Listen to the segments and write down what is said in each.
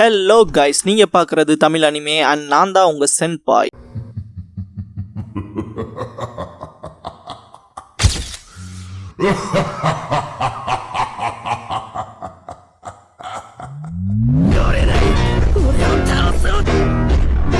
Hello guys, நீங்க பார்க்குறது Tamil anime and நான் தான் உங்க சென்பாய்.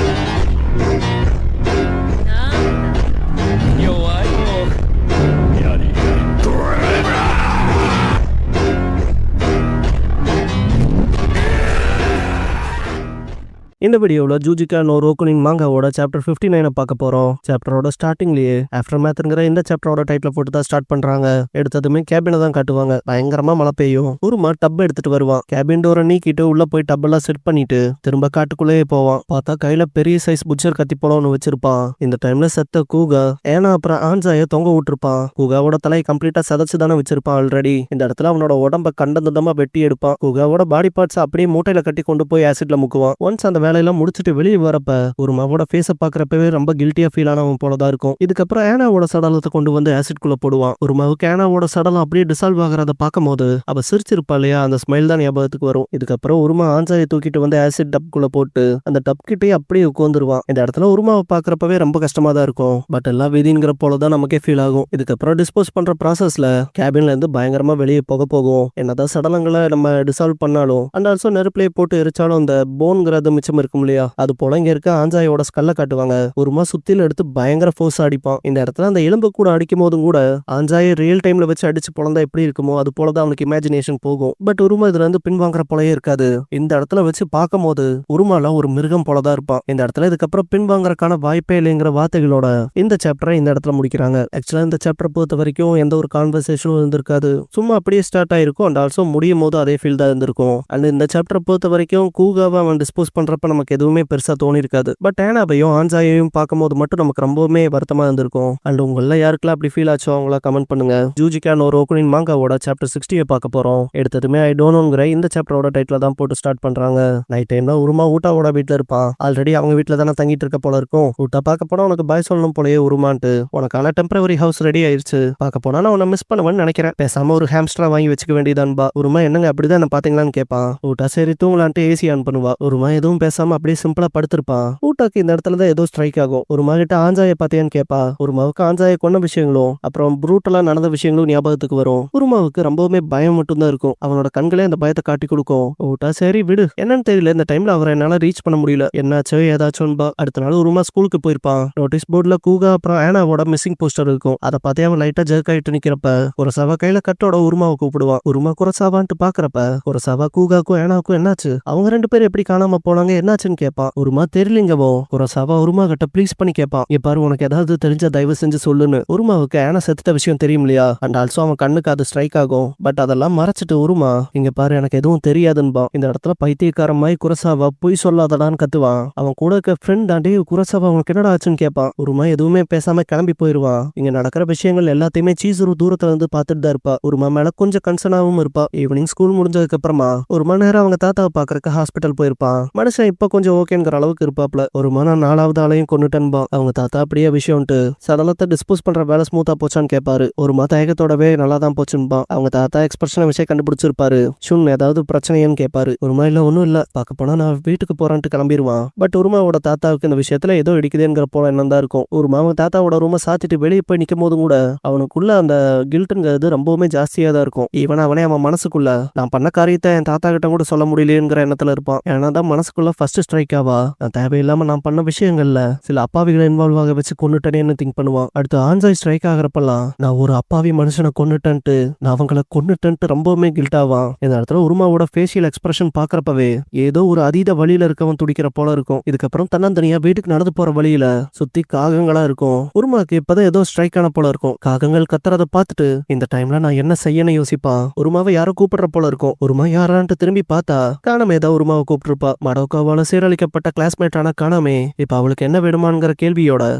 இந்த வீடியோவில் ஜூஜிகா நோ ரோக்குனின் மாங்காவோட சாப்டர் 59 பார்க்க போகிறோம். சாப்டரோட ஸ்டார்டிங்லேயே ஆஃப்டர் மேத்ங்கிற இந்த சாப்டரோட டைட்டில் போட்டு தான் ஸ்டார்ட் பண்ணுறாங்க. எடுத்ததுமே கேபினை தான் காட்டுவாங்க. பயங்கரமாக மழை பெய்யும். ஒருமா டப் எடுத்துட்டு வருவான். கேபின் டோரை நீக்கிட்டு உள்ள போய் டப்பெல்லாம் செட் பண்ணிட்டு திரும்ப காட்டுக்குள்ளேயே போவான். பார்த்தா கையில பெரிய சைஸ் புட்சர் கத்தி போல ஒன்று வச்சிருப்பான். இந்த டைம்ல செத்த கூகா ஏன்னா அப்புறம் ஆன்சாய தொங்க விட்டுருப்பான். கூகாவோட தலையை கம்ப்ளீட்டா சதைச்சு தானே வச்சிருப்பான் ஆல்ரெடி. இந்த இடத்துல அவனோட உடம்ப கண்டந்தமா வெட்டி எடுப்பான். கூகாவோட பாடி பார்ட்ஸ் அப்படியே மூட்டையில கட்டி கொண்டு போய் ஆசிட்ல முக்குவான். ஒன்ஸ் அந்த வேலையெல்லாம் முடிச்சுட்டு வெளியே வரப்ப ஒரு மாவோட ஃபேஸை பாக்குறப்பவே ரொம்ப கில்ட்டியா ஃபீல் ஆனவன் போலதான் இருக்கும். இதுக்கப்புறம் ஏனாவோட சடலத்தை கொண்டு வந்து ஆசிட் குள்ள போடுவான். ஒரு மாவுக்கு ஏனாவோட சடலம் அப்படியே டிசால்வ் ஆகிறத பார்க்கும் போது அவ சிரிச்சிருப்பா இல்லையா, அந்த ஸ்மைல் தான் ஞாபகத்துக்கு வரும். இதுக்கப்புறம் உருமா ஆன்சாயை தூக்கிட்டு வந்து ஆசிட் டப் குள்ள போட்டு அந்த டப் கிட்டே அப்படியே உட்காந்துருவான். இந்த இடத்துல உருமாவை பாக்குறப்பவே ரொம்ப கஷ்டமா தான் இருக்கும். பட் எல்லாம் விதிங்கிற போலதான் நமக்கே ஃபீல் ஆகும். இதுக்கப்புறம் டிஸ்போஸ் பண்ற ப்ராசஸ்ல கேபின்ல இருந்து பயங்கரமா வெளியே போகும். என்னதான் சடலங்களை நம்ம டிசால்வ் பண்ணாலும் அண்ட் ஆல்சோ நெருப்பிலே போட்டு எரிச்சாலும் அந்த போன்ங்கிறது மிச்சம் இருக்கும் இல்லையா, அது போல இங்க இருக்க ஆஞ்சாயோட ஸ்கல்ல காட்டுவாங்க. ஒருமா சுத்தில எடுத்து பயங்கர ஃபோர்ஸ் அடிப்பான். இந்த இடத்துல அந்த எலும்பு கூட அடிக்கும் போதும் கூட ஆஞ்சாயை ரியல் டைம்ல வச்சு அடிச்சு பொழந்தா எப்படி இருக்குமோ அது போலதான் அவனுக்கு இமேஜினேஷன் போகும். பட் உருமா இதுல இருந்து பின்வாங்குற போலயே இருக்காது. இந்த இடத்துல வச்சு பார்க்கும் போது உருமால ஒரு மிருகம் போலதான் இருப்பான். இந்த இடத்துல இதுக்கப்புறம் பின்வாங்கறதுக்கான வாய்ப்பே இல்லைங்கிற வார்த்தைகளோட இந்த சாப்டரை இந்த இடத்துல முடிக்கிறாங்க. ஆக்சுவலா இந்த சாப்டர் பொறுத்த வரைக்கும் எந்த ஒரு கான்வர்சேஷனும் இருந்திருக்காது. சும்மா அப்படியே ஸ்டார்ட் ஆயிருக்கும் அண்ட் ஆல்சோ முடியும் போது அதே ஃபீல் தான் இருந்திருக்கும். அண்ட் இந்த சாப்டரை பொறுத்த வரைக்கும் கூகாவை அவன் டிஸ்போஸ் பண்றப்ப நமக்கு எதுவுமே பெருசா தோணி இருக்காது. பட் ஏனாவையும் ஆன்சாயையும் பார்க்கும்போது மட்டும் நமக்கு ரொம்பவுமே வருத்தமா இருந்திருக்கும். அண்ட் உங்கள யாருக்கெல்லாம் அப்படி ஃபீல் ஆச்சோ அவங்கள கமெண்ட் பண்ணுங்க. ஜூஜிகா நோ ரோக்குனின் மாங்காவோட சாப்டர் 60 பார்க்க போறோம். எடுத்ததுமே ஐ டோன்ட் நோங்கிற இந்த சாப்டரோட டைட்டில தான் போட்டு ஸ்டார்ட் பண்றாங்க. நைட் டைம்ல உருமா ஊட்டாவோட வீட்டுல இருப்பான். ஆல்ரெடி அவங்க வீட்டுல தானே தங்கிட்டு இருக்க போல இருக்கும். ஊட்டா பார்க்க போனா உனக்கு பாய் சொல்லணும் போலயே உருமான்ட்டு உனக்கான டெம்பரவரி ஹவுஸ் ரெடி ஆயிருச்சு. பார்க்க போனா நான் உன்னை மிஸ் பண்ணுவேன்னு நினைக்கிறேன். பேசாம ஒரு ஹாம்ஸ்டரா வாங்கி வச்சுக்க வேண்டியதான்பா. உருமா என்னங்க அப்படிதான் என்ன பாத்தீங்களான்னு கேட்பான். ஊட்டா சரி தூங்கலான்ட்டு ஏசி ஆன் பண்ணுவா. உருமா எதுவும் பேசாம அப்படியே சிம்பிளா படுத்திருப்பான். ஊட்டாக்கு இந்த இடத்துல தான் ஏதோ ஸ்ட்ரைக் ஆகும். ஒரு மாகிட்ட ஆஞ்சாயை பாத்தியான்னு கேட்பா. ஒரு மாவுக்கு ஆஞ்சாயை கொண்ட விஷயங்களும் அப்புறம் ப்ரூட்டலா நடந்த விஷயங்களும் ஞாபகத்துக்கு வரும். ஒரு மாவுக்கு ரொம்பவுமே பயம் மட்டும் தான் இருக்கும். அவனோட கண்களே அந்த பயத்தை காட்டி கொடுக்கும். ஊட்டா சரி விடு, என்னன்னு தெரியல இந்த டைம்ல அவரை என்னால ரீச் பண்ண முடியல, என்னாச்சோ ஏதாச்சும். அடுத்த நாள் உருமா ஸ்கூலுக்கு போயிருப்பான். நோட்டீஸ் போர்ட்ல கூகா அப்புறம் ஏனாவோட மிஸ்ஸிங் போஸ்டர் இருக்கும். அதை பார்த்தே அவன் லைட்டா ஜர்க் ஆயிட்டு நிக்கிறப்ப குரசாவா கையில கட்டோட உருமாவை கூப்பிடுவான். உருமா குரசாவான்ட்டு பாக்குறப்ப குரசாவா கூகாக்கும் ஏனாவுக்கும் என்னாச்சு, அவங்க ரெண்டு பேரும் எப்படி காணாம போனாங்க, என்னாச்சுன்னு கேட்பான். உருமா தெரியலங்கவோ. குரசாவா உருமா கிட்ட ப்ளீஸ் பண்ணி கேட்பான். பாரு உனக்கு ஏதாவது தெரிஞ்ச தயவு செஞ்சு சொல்லுன்னு. உருமாவுக்கு ஏனா செத்துட்ட விஷயம் தெரியும் இல்லையா, அண்ட் ஆல்சோ அவன் கண்ணுக்கு அது ஸ்ட்ரைக் ஆகும். பட் அதெல்லாம் மறைச்சிட்டு உருமா இங்க பாரு எனக்கு எதுவும் தெரியாதுன்பா. இந்த இடத்துல பைத்தியக்காரமாய் குரசாவா பொய் சொல்லாதடான்னு கத்துவான். அவன் கூட இருக்க ஃப்ரெண்ட் தாண்டி குரசாவா அவனுக்கு என்னடா ஆச்சுன்னு கேட்பான். உருமா எதுவுமே பேசாம கிளம்பி போயிருவான். இங்க நடக்கிற விஷயங்கள் எல்லாத்தையுமே சீசுரு தூரத்துல இருந்து பார்த்துட்டு தான் இருப்பா. உருமா மேல கொஞ்சம் கன்சர்னாவும் இருப்பா. ஈவினிங் ஸ்கூல் முடிஞ்சதுக்கு அப்புறமா ஒரு மணி நேரம் அவங்க தாத்தாவை பாக்குறதுக்கு ஹாஸ்பிட்டல் போயிருப்பான். மனுஷன் இப்ப கொஞ்சம் ஓகேங்கிற அளவுக்கு இருப்பாப்ல. ஒரு மணி 4வது ஆளையும் கொண்டுட்டன்பா. அவங்க தாத்தா அப்படியே விஷயம்ட்டு சடலத்தை டிஸ்போஸ் பண்ற வேலை ஸ்மூத்தா போச்சான்னு கேட்பாரு. ஒரு தயக்கத்தோடவே நல்லா தான் போச்சுன்பா. அவங்க தாத்தா எக்ஸ்பிரஷன் விஷயம் கண்டுபிடிச்சிருப்பாரு. ஷுன் ஏதாவது பிரச்சனையான்னு கேட்பாரு. உருமா இல்ல ஒன்னும் இல்ல, பார்க்க போனா நான் வீட்டுக்கு போறான்ட்டு கிளம்பிடுவான். பட் உருமாவோட தாத்தாவுக்கு இந்த விஷயத்துல ஏதோ இடிக்குதுங்கிற போல எண்ணம் தான் இருக்கும். ஒரு மாவன் தாத்தாவோட ரூமை சாத்திட்டு வெளியே போய் நிக்கும் போதும் கூட அவனுக்குள்ள அந்த கில்ட்டுங்கிறது ரொம்பவுமே ஜாஸ்தியா தான் இருக்கும். ஈவன் அவனே அவன் மனசுக்குள்ள நான் பண்ண காரியத்தை என் தாத்தா கிட்ட கூட சொல்ல முடியலங்கிற எண்ணத்துல இருப்பான். ஏன்னா தான் மனசுக்குள்ள ஃபர்ஸ்ட் ஸ்ட்ரைக் ஆவா நான் தேவையில்லாம நான் பண்ண விஷயங்கள்ல சில அப்பாவிகளை இன்வால்வ் ஆக வச்சு கொண்டுட்டேன்னு திங்க் பண்ணுவான். அடுத்து ஆன்சாய் ஸ்ட்ரைக் ஆகிறப்பெல்லாம் நான் ஒரு அப்பாவி மனுஷனை கொண்டுட்டேன்ட்டு நான் அவங்களை கொண்டுட்டேன்ட்டு ரொம்பவுமே கில்ட் ஆவான். இந்த இடத்துல உருமாவோட ஃபேஷியல் எக்ஸ்பிரஷன் பாக்குறப்பவே ஏதோ ஒரு அதீத வழியில இருக்கவன் துடிக்கிற போல இருக்கும். இதுக்கப்புறம் தன்னந்தனியா வீட்டுக்கு நடந்து போற வழியில சுத்தி காகங்களா இருக்கும். உருமாக்கு இப்பதான் ஏதோ ஸ்ட்ரைக் ஆன போல இருக்கும். காகங்கள் கத்துறத பார்த்துட்டு இந்த டைம்ல நான் என்ன செய்யணும் யோசிப்பான். உருமாவை யாரோ கூப்பிடுற போல இருக்கும். உருமா யாரான்ட்டு திரும்பி பார்த்தா காணாம ஏதோ உருமாவை கூப்பிட்டுருப்பா. மடோக்காவால அவளால சீரழிக்கப்பட்ட கிளாஸ்மேட்டான காணாமே இப்ப அவளுக்கு என்ன வேணுமாங்கிற கேள்வியோட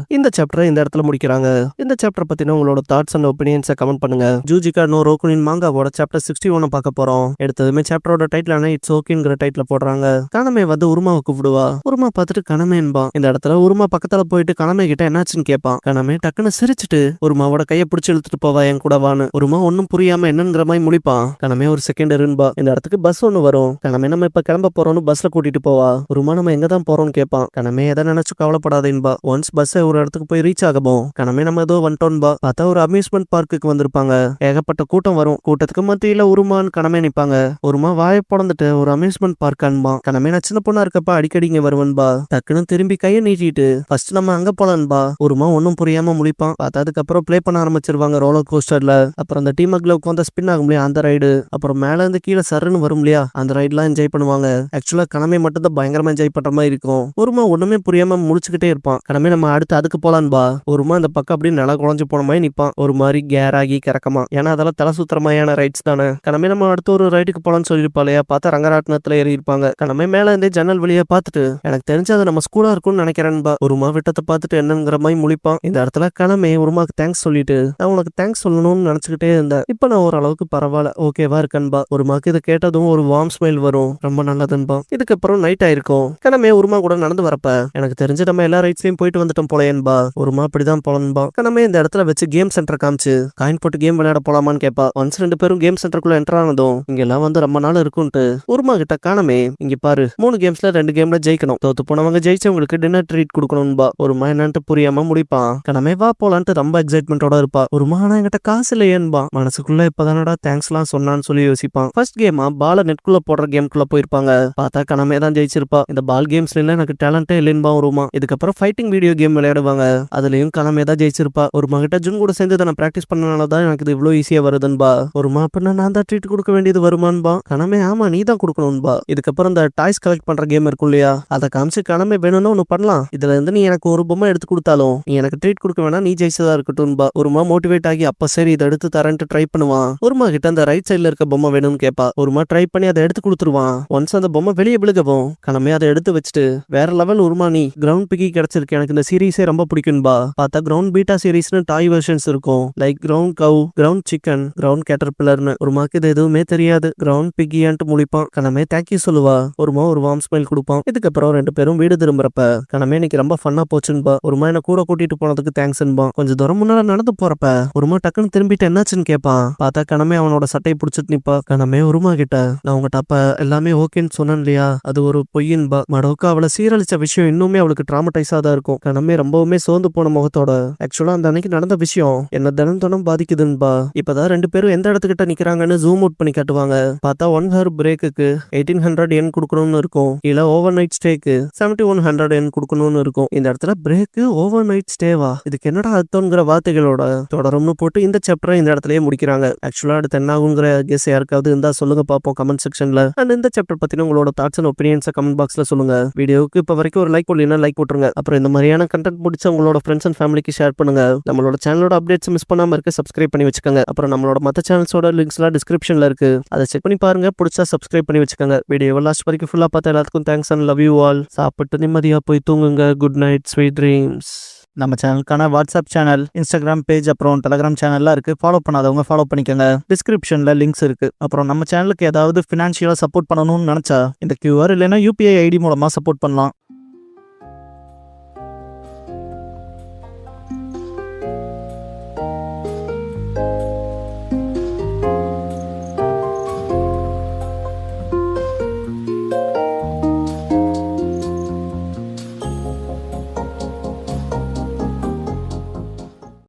இந்த சாப்டரை இந்த இடத்துல முடிக்கிறாங்க. இந்த சாப்டர் பத்தின உங்களோட தாட்ஸ் அண்ட் ஒப்பீனியன்ஸை கமெண்ட் பண்ணுங்க. ஜூஜிகா நோ ரோக்குனின் மாங்காவோட சாப்டர் 61 பார்க்க போறோம். எடுத்ததுமே சாப்டரோட டைட்டிலான இட்ஸ் ஓகேங்கிற டைட்டில் போடுறாங்க. கனமே வந்து உருமாவை கூப்பிடுவா. உருமா பார்த்துட்டு கனமே என்பான். இந்த இடத்துல உருமா பக்கத்துல போயிட்டு கனமே கிட்ட என்னாச்சுன்னு கேட்பான். கனமே டக்குன்னு சிரிச்சுட்டு உருமாவோட கையை பிடிச்சி இழுத்துட்டு போவா என் கூட வான்னு. உருமா ஒன்னும் புரியாம என்னங்கிற மாதிரி முழிப்பான். கனமே ஒரு செகண்ட் இருன்பா. இந்த இடத்துக்கு பஸ் ஒண்ணு வரும். கனமே நம்ம இப்ப கிளம்ப போறோம்னு பஸ்ல கூட்டிட்டு போவா. உருமா நம்ம எங்க தான் போறோம்னு கேட்பான். கனமே எதை நினைச்சு கவலைப்படாதேன்பா. ஒன்ஸ் பஸ் ஒரு இடத்துக்கு போய் ரீச் ஆகப்போம். கனமே நம்ம ஏதோ வந்துட்டோன்பா. பார்த்தா ஒரு அம்யூஸ்மெண்ட் பார்க்குக்கு வந்திருப்பாங்க. ஏகப்பட்ட கூட்டம் வரும். கூட்டத்துக்கு மத்தியில உருமான்னு கனமே நிப்பாங்க. உருமா வாயை பொழந்துட்டு ஒரு அம்யூஸ்மெண்ட் பார்க் அன்பா. கனமே நான் சின்ன பொண்ணா இருக்கப்ப அடிக்கடி இங்க வருவன்பா. டக்குன்னு திரும்பி கையை நீட்டிட்டு ஃபர்ஸ்ட் நம்ம அங்க போலான்பா. உருமா ஒன்னும் புரியாம முழிப்பான். பார்த்தா அதுக்கப்புறம் ப்ளே பண்ண ஆரம்பிச்சிருவாங்க ரோலர் கோஸ்டர்ல. அப்புறம் அந்த டீம் அக்ல உட்காந்து ஸ்பின் ஆகும் இல்லையா அந்த ரைடு, அப்புறம் மேல இருந்து கீழே சருன்னு வரும் இல்லையா அந்த ரைட்லாம் என்ஜாய் பண்ணுவாங்க. ஆக்சுவலா கனமே மட்டும் தான் பயங்கரமா என்ஜாய் பண்ற மாதிரி இருக்கும். உருமா ஒண்ணுமே புரியாம முடிச்சுக்கிட்டே இருப்பான். கனமே நம்ம அடுத்து அதுக்கு போலான்பா. உருமா அந்த பக்கம் அப்படியே நில குழஞ்சு போன மாதிரி நிப்பான். ஒரு மாதிரி கேர் ஆகி கிறக்கமா. ஏன்னா அதெல்லாம் தலை சுத்துற மாதிரியான ரைட்ஸ் தானே. கனமே நம்ம அடுத்து ஒரு ரைட்டுக்கு போலான்னு சொல்லியிருப்பாளையா. பார்த்தா ரங்கராட்டினத்துல ஏறி இருப்பாங்க. கனமே மேல இருந்தே ஜன்னல் வழியா பார்த்துட்டு எனக்கு தெரிஞ்சு அது நம்ம ஸ்கூலா இருக்கும்னு நினைக்கிறேன்பா. உருமா விட்டத்தை பார்த்துட்டு என்னங்கிற மாதிரி முழிப்பான். இந்த இடத்துல கனமே உருமாக்கு தேங்க்ஸ் சொல்லிட்டு நான் உனக்கு தேங்க்ஸ் சொல்லணும்னு நினைச்சுக்கிட்டே இருந்தேன். இப்ப நான் ஓரளவுக்கு பரவாயில்ல ஓகேவா இருக்கன்பா. உருமாக்கு இதை கேட்டதும் ஒரு வார்ம் ஸ்மைல் வரும். ரொம்ப நல்லதுன்பா. இதுக்கப்புறம் நைட் ஆயிருக்கும். கனமே உருமா கூட நடந்து வரப்ப எனக்கு தெரிஞ்சு நம்ம எல்லா ரைட்ஸ்லயும் போயிட்டு வந்துட்டோம் போலேன்பா. உருமா அப்படிதான் போலன்பா. கனமே இந்த இடத்துல வச்சு கேம் சென்டர் காமிச்சு காயின் போட்டு கேம் விளையாட போலாமான்னு கேப்பா. ஒன்ஸ் ரெண்டு பேரும் கேம் சென்டருக்குள்ள என்டர் ஆனதும் இங்க எல்லாம் வந்து ரொம்ப நாள் இருக்கும்ட்டு உருமா கிட்ட காணமே இங்க பாரு 3 கேம்ஸ்ல 2 கேம்ல ஜெயிக்கணும். தோத்து போனவங்க ஜெயிச்சவங்களுக்கு டின்னர் ட்ரீட் கொடுக்கணும்பா. உருமா என்னன்ட்டு புரியாம முடிப்பான். கனமே வா போலான்ட்டு ரொம்ப எக்ஸைட்மெண்டோட இருப்பா. உருமா ஆனா என்கிட்ட காசு இல்லையேன்பா. மனசுக்குள்ள இப்பதானடா தேங்க்ஸ் எல்லாம் சொன்னான்னு சொல்லி யோசிப்பான். ஃபர்ஸ்ட் கேமா பால நெட்குள்ள போடுற கேம்குள்ள போயிருப்பாங்க. பார்த்தா கனமே தான் ஜெயிச்சிருப்பா. இந்த பால் கேம்ஸ்ல எனக்கு டேலண்டே இல்லைன்பா உருமா. இதுக்கப்புறம் ஃபைட்டிங் வீடியோ கேம் விளையாடுவாங்க. அதுலயும் கனமே தான் ஜெயிச்சிருப்பா. ஒரு மகிட்ட ஜுன் கூட சேர்ந்து நான் பிராக்டிஸ் பண்ணனாலதான் எனக்கு இது இவ்வளவு ஈஸியா வருதுன்பா. ஒருமா அப்படின்னா நான் தான் ட்ரீட் கொடுக்க வேண்டியது வருமான்பா. கனமே ஆமா நீ தான் கொடுக்கணும்பா. இதுக்கப்புறம் இந்த டாய்ஸ் கலெக்ட் பண்ற கேம் இருக்கும் இல்லையா அதை காமிச்சு கனமே வேணும்னு ஒண்ணு பண்ணலாம். இதுல இருந்து நீ எனக்கு ஒரு பொம்மை எடுத்து கொடுத்தாலும் நீ எனக்கு ட்ரீட் கொடுக்க வேணா, நீ ஜெயிச்சதா இருக்கட்டும்பா. ஒருமா மோட்டிவேட் ஆகி அப்ப சரி இதை எடுத்து தரேன்ட்டு ட்ரை பண்ணுவான். ஒருமா கிட்ட அந்த ரைட் சைட்ல இருக்க பொம்மை வேணும்னு கேப்பா. ஒருமா ட்ரை பண்ணி அதை எடுத்து கொடுத்துருவான். ஒன்ஸ் அந்த பொம்மை வெளியே விழுகவும் கனமே அதை எடுத்து வச்சுட்டு வேற லெவல் உருமா நீ கிரவுண்ட் பிக்கி கிடைச்சிருக்கு. எனக்கு இந்த சீரீஸே ரொம்ப பிடிக்கும்பா. பார்த்தா கிரவுண்ட் பீட்டா சீரீஸ்னு டாய் வெர்ஷன்ஸ் இருக்கும். லைக் கிரவுண்ட் கவ், கிரவுண்ட் சிக்கன், கிரவுண்ட் கேட்டர்பில்லர்னு. ஒருமாக்கு இது எதுவுமே தெரியாது. கிரவுண்ட் பிக்கியான்ட்டு முழிப்பான். கனமே தேங்க்யூ சொல்லுவா. ஒருமா ஒரு வார்ம் ஸ்மைல் கொடுப்பான். இதுக்கப்புறம் 2 பேரும் வீடு திரும்புறப்ப கனமே இன்னைக்கு ரொம்ப ஃபன்னா போச்சுன்பா. ஒருமா என்ன கூட கூட்டிட்டு போனதுக்கு தேங்க்ஸ்ன்பா. கொஞ்சம் தூரம் முன்னால நடந்து போறப்ப ஒருமா டக்குன்னு திரும்பிட்டு என்னாச்சுன்னு கேட்பான். பார்த்தா கனமே அவனோட சட்டையை பிடிச்சிட்டு நிப்பா. கனமே உருமா கிட்ட நான் உங்ககிட்ட அப்ப எல்லாமே ஓகேன்னு சொன்னேன் இல்லையா அது ஒரு பொய்யின்பா. மடோக்கு அவளை சீரழிச்ச விஷயம் இன்னுமே அவளுக்கு டிராமடைஸா தான் இருக்கும். கனமே ரொம்பவுமே சோர்ந்து போன முகத்தோட ஆக்சுவலா அந்த அன்னைக்கு நடந்த விஷயம் என்ன தினம் பாதிக்குதுன்பா. இப்பதான் 2 பேரும் எந்த இடத்துக்கிட்ட நிக்கிறாங்கன்னு ஜூம் அவுட் பண்ணி காட்டுவாங்க. பார்த்தா 1 ஹவர் பிரேக்குக்கு 1800 yen கொடுக்கணும்னு இருக்கும். இல்ல ஓவர் நைட் ஸ்டேக்கு 7100 yen கொடுக்கணும்னு இருக்கும். இந்த இடத்துல பிரேக்கு ஓவர் நைட் ஸ்டேவா இதுக்கு என்னடா அர்த்தம்ங்கிற வார்த்தைகளோட தொடரும்னு போட்டு இந்த சாப்டரை இந்த இடத்துலயே முடிக்கிறாங்க. ஆக்சுவலா அடுத்து என்ன ஆகுங்கிற கெஸ் யாருக்காவது இருந்தா சொல்லுங்க பாப்போம் கமெண்ட் செக்ஷன்ல. அண்ட் இந்த சாப்டர் பத்தின உங்களோட தாட்ஸ் அண்ட் ஒப்பீனியன்ஸை கமெண்ட் பாக்ஸ்ல சொல்லுங்க. வீடியோக்கு இப்ப வரைக்கும் ஒரு லைக் போடலனா லைக் போட்டுருங்க. அப்புறம் இந்த மாதிரியான கண்டென்ட் பிடிச்ச உங்களோட ஃப்ரெண்ட்ஸ் அண்ட் ஃபேமிலிக்கு ஷேர் பண்ணுங்க. நம்மளோட சேனலோட அப்டேட்ஸ் மிஸ் பண்ணாம இருக்க சப்ஸ்கிரைப் பண்ணி வச்சுக்கோங்க. அப்புறம் நம்மளோட மற்ற சேனல்ஸோட லிங்க்ஸ் எல்லாம் டிஸ்கிரிப்ஷன்ல இருக்கு. அதை செக் பண்ணி பாருங்க. பிடிச்சா சப்ஸ்கிரைப் பண்ணி வச்சுக்கோங்க. வீடியோ லாஸ்ட் வரைக்கும் ஃபுல்லா பார்த்த எல்லாத்துக்கும் thanks and love you all. சாப்பிட்டு நிம்மதியா போய் தூங்குங்க. Good night, sweet dreams. நம்ம சேனலுக்கான வாட்ஸ்அப் சேனல், இன்ஸ்டாகிராம் பேஜ், அப்புறம் டெலகிராம் சேனல்லாம் இருக்கு. ஃபாலோ பண்ணாதவங்க ஃபாலோ பண்ணிக்கோங்க. டிஸ்கிரிப்ஷன்ல லிங்க்ஸ் இருக்கு. அப்புறம் நம்ம சேனலுக்கு ஏதாவது ஃபினான்ஷியலா சப்போர்ட் பண்ணணும்னு நினைச்சா இந்த QR இல்லைன்னா UPI ID மூலமா சப்போர்ட் பண்ணலாம்.